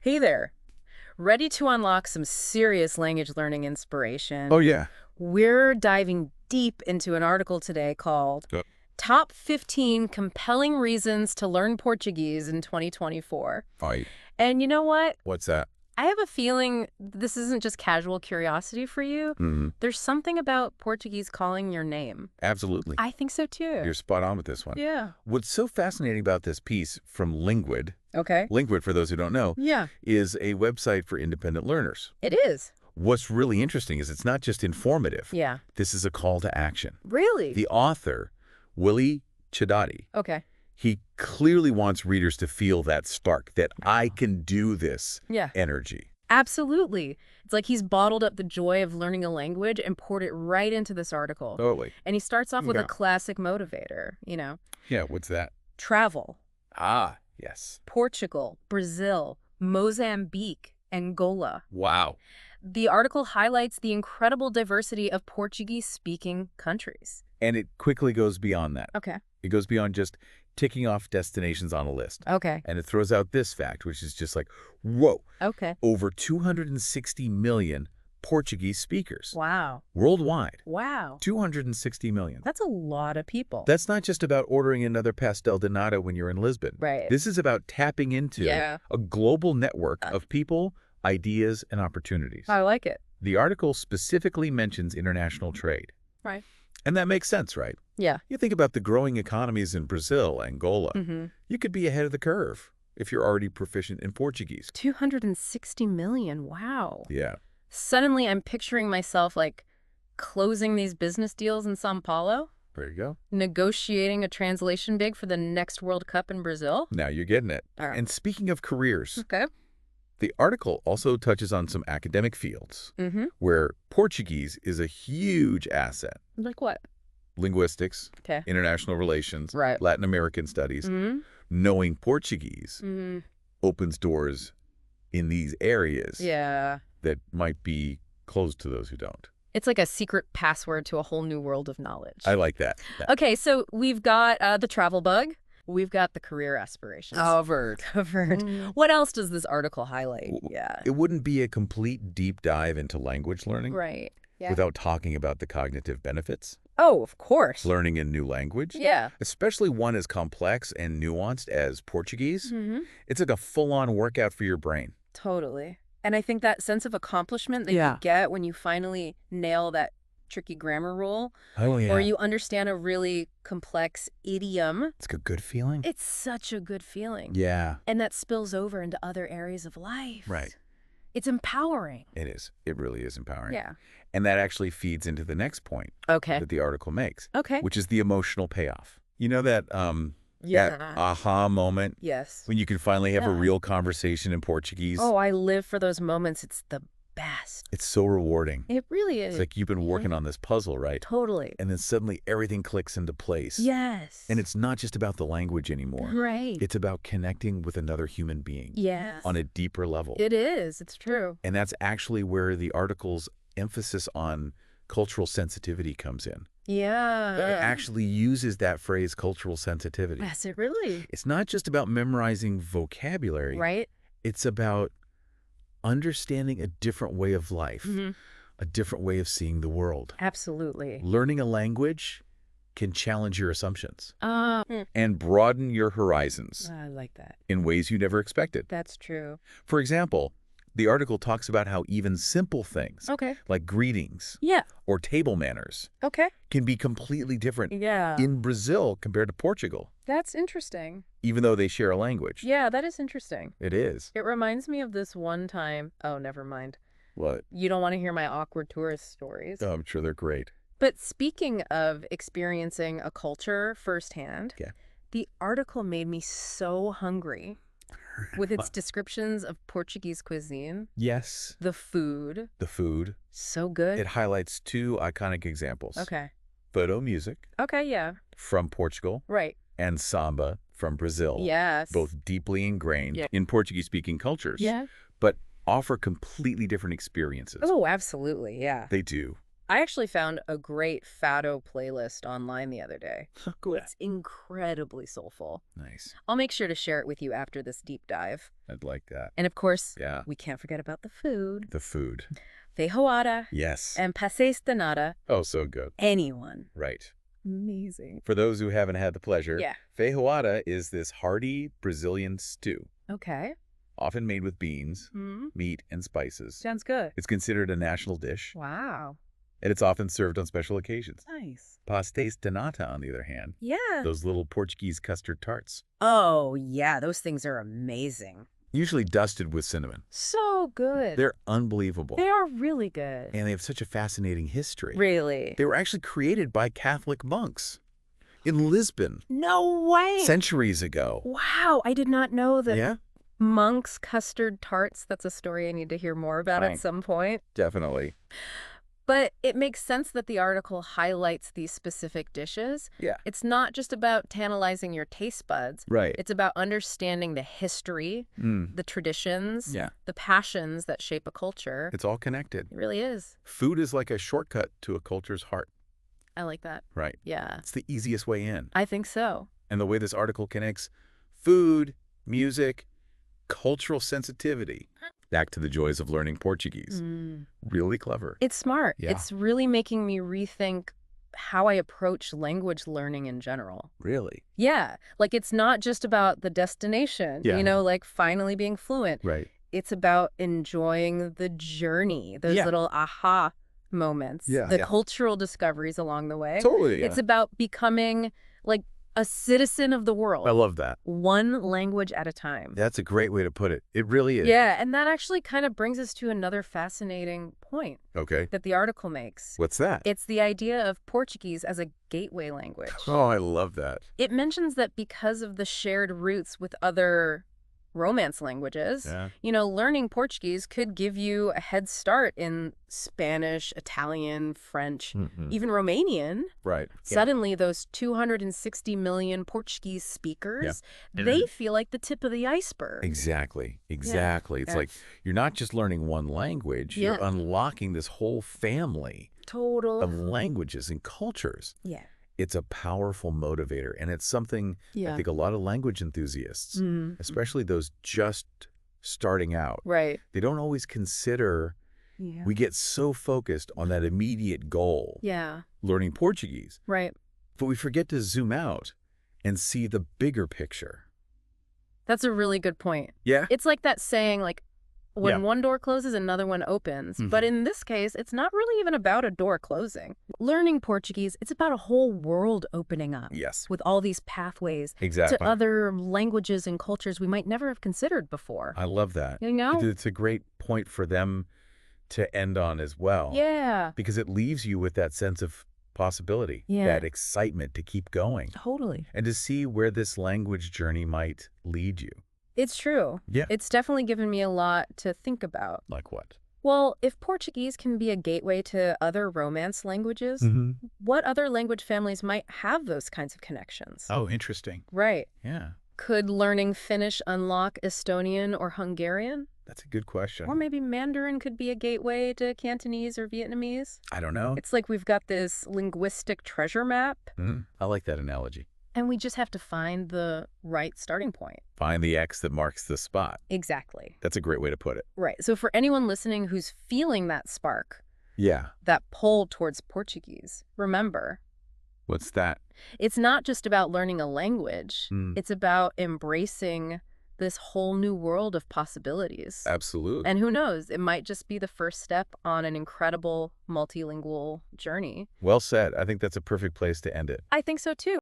Hey there. Ready to unlock some serious language learning Oh, inspiration? yeah. We're diving deep into an article today called Uh, Top 15 Compelling Reasons to Learn Portuguese in 2024. Right. And you know what? What's that? I have a feeling this isn't just casual curiosity for you. Hmm. There's something about Portuguese calling your name. Absolutely. I think so too. You're spot on with this one. Yeah. What's so fascinating about this piece from Okay. Linguid, for those who don't know, Yeah. is a website for independent learners. It is. What's really interesting is it's not just informative. Yeah. This is a call to action. Really? The author, Willie Chidati, Okay. he clearly wants readers to feel that spark, that I can do this Yeah. energy. Absolutely. It's like he's bottled up the joy of learning a language and poured it right into this article. Totally. And he starts off with a Yeah. classic motivator, Yeah, what's that? travel, Ah, yes. Portugal, Brazil, Mozambique, Angola. Wow. The article highlights the incredible diversity of Portuguese-speaking countries. And it quickly goes beyond that. Okay. It goes beyond just ticking off destinations on a list. Okay. And it throws out this fact, which is just like, whoa, Okay. over 260 million Portuguese speakers Wow. worldwide. Wow. 260 million. That's a lot of people. That's not just about ordering another pastel de nata when you're in Lisbon. Right. This is about tapping into Yeah. a global network of people, ideas, and opportunities. I like it. The article specifically mentions international trade. Right. And that makes sense, right? Yeah. You think about the growing economies in Brazil, Angola. Mm-hmm. You could be ahead of the curve if you're already proficient in Portuguese. 260 million. Wow. Yeah. Suddenly I'm picturing myself like closing these business deals in Sao Paulo, There you go. negotiating a translation gig for the next World Cup in Brazil. Now you're getting it. All right. And speaking of careers, Okay. the article also touches on some academic fields Mm-hmm. where Portuguese is a huge asset. Like what? Linguistics, Okay. international relations, Right. Latin American studies. Mm-hmm. Knowing Portuguese Mm-hmm. opens doors in these areas Yeah. that might be closed to those who don't. It's like a secret password to a whole new world of knowledge. I like that. Okay, so we've got the travel bug. We've got the career aspirations. Covered. What else does this article highlight? Yeah. It wouldn't be a complete deep dive into language learning Right. Yeah. without talking about the cognitive benefits. Oh, of course. Learning a new language, Yeah. especially one as complex and nuanced as Portuguese, Mm-hmm. it's like a full-on workout for your brain. Totally. And I think that sense of accomplishment that Yeah. you get when you finally nail that tricky grammar rule, Oh, yeah. or you understand a really complex idiom, It's a good feeling. it's such a good feeling. Yeah, And that spills over into other areas of life. right. It's empowering. It is. It really is empowering. Yeah. And that actually feeds into the next point Okay. that the article makes, Okay. which is the emotional payoff. You know that that aha moment Yes. when you can finally have a Yeah. real conversation in Portuguese? Oh, I live for those moments. It's the best. It's so rewarding. It really is. It's like you've been working on this puzzle, right? Totally. And then suddenly everything clicks into place. Yes. And it's not just about the language anymore. right. It's about connecting with another human being Yes. on a deeper level. It is. It's true. And that's actually where the article's emphasis on cultural sensitivity comes in. Yeah. It actually uses that phrase, cultural sensitivity. Yes, it really. It's not just about memorizing vocabulary. Right? It's about understanding a different way of life, Mm-hmm. a different way of seeing the world. Absolutely. Learning a language can challenge your assumptions I and broaden your horizons like that. in ways you never expected. That's true. For example, the article talks about how even simple things Okay. like greetings Yeah. or table manners Okay. can be completely different Yeah. in Brazil compared to Portugal, That's interesting. even though they share a language. Yeah, that is interesting. It is. It reminds me of this one time. Oh, never mind. What? You don't want to hear my awkward tourist stories. Oh, I'm sure they're great. But speaking of experiencing a culture firsthand, Yeah. the article made me so hungry with its descriptions of Portuguese cuisine, Yes, the food, the food. so good. It highlights two iconic examples. Okay. Photo music Okay, yeah. from Portugal Right. and samba from Brazil. Yes. Both deeply ingrained Yeah. in Portuguese-speaking cultures, Yeah. but offer completely different experiences. Oh, absolutely. Yeah. They do. I actually found a great fado playlist online the other day. Cool. It's incredibly soulful. Nice. I'll make sure to share it with you after this deep dive. I'd like that. And of course, Yeah. we can't forget about the food. The food. Feijoada Yes. and pastéis de nata. Oh, so good. Anyone. Right. Amazing. For those who haven't had the pleasure, Yeah. feijoada is this hearty Brazilian stew, Okay. often made with beans, Mm, meat, and spices. sounds good. It's considered a national dish, Wow. and it's often served on special occasions. Nice. Pastéis de nata, on the other hand, Yeah. those little Portuguese custard tarts, Oh, yeah. Those things are amazing. usually dusted with cinnamon. So good. They're unbelievable, They are really good. and they have such a fascinating history. Really? They were actually created by Catholic monks in Lisbon No way. centuries ago. Wow. I did not know that Yeah, monks custard tarts. That's a story I need to hear more about Fine. at some point. definitely. But it makes sense that the article highlights these specific dishes. Yeah. It's not just about tantalizing your taste buds. Right. It's about understanding the history, Mm. the traditions, Yeah. the passions that shape a culture. It's all connected. It really is. Food is like a shortcut to a culture's heart. I like that. Right. Yeah, It's the easiest way in. I think so. And the way this article connects food, music, cultural sensitivity back to the joys of learning Portuguese. Really clever. It's smart. Yeah. It's really making me rethink how I approach language learning in general. Really? Yeah, like it's not just about the destination, Yeah. you know, like finally being fluent. Right. It's about enjoying the journey, those Yeah. little aha moments, Yeah. the Yeah. cultural discoveries along the way. Totally. It's about becoming like a citizen of the world, I love that. one language at a time. That's a great way to put it. It really is. Yeah, and that actually kind of brings us to another fascinating point Okay. that the article makes. What's that? It's the idea of Portuguese as a gateway language. Oh, I love that. It mentions that because of the shared roots with other Romance languages, Yeah. you know, learning Portuguese could give you a head start in Spanish, Italian, French, Mhm. even Romanian. Right. Suddenly, those 260 million Portuguese speakers, Yeah. they feel like the tip of the iceberg. Exactly. Exactly. It's Yeah. like you're not just learning one language, Yeah. you're unlocking this whole family Total. of languages and cultures. Yeah. It's a powerful motivator, and it's something I think a lot of language enthusiasts, Mm. especially those just starting out, Right. they don't always consider. Yeah. We get so focused on that immediate goal, Yeah. learning Portuguese, Right. but we forget to zoom out and see the bigger picture. That's a really good point. Yeah. It's like that saying, like, when Yeah. one door closes, another one opens. But in this case, it's not really even about a door closing. Learning Portuguese, it's about a whole world opening up Yes. with all these pathways Exactly. to other languages and cultures we might never have considered before. I love that. You know? It's a great point for them to end on as well. Yeah. Because it leaves you with that sense of possibility, Yeah. that excitement to keep going Totally. and to see where this language journey might lead you. It's true. Yeah. It's definitely given me a lot to think about. Like what? Well, if Portuguese can be a gateway to other Romance languages, what other language families might have those kinds of connections? Oh, interesting. Right. Yeah. Could learning Finnish unlock Estonian or Hungarian? That's a good question. Or maybe Mandarin could be a gateway to Cantonese or Vietnamese? I don't know. It's like we've got this linguistic treasure map, I like that analogy. and we just have to find the right starting point. Find the X that marks the spot. Exactly. That's a great way to put it. Right. So for anyone listening who's feeling that spark, Yeah. that pull towards Portuguese, remember, What's that? it's not just about learning a language. Mm. It's about embracing this whole new world of possibilities. Absolutely. And who knows, it might just be the first step on an incredible multilingual journey. Well said. I think that's a perfect place to end it. I think so too.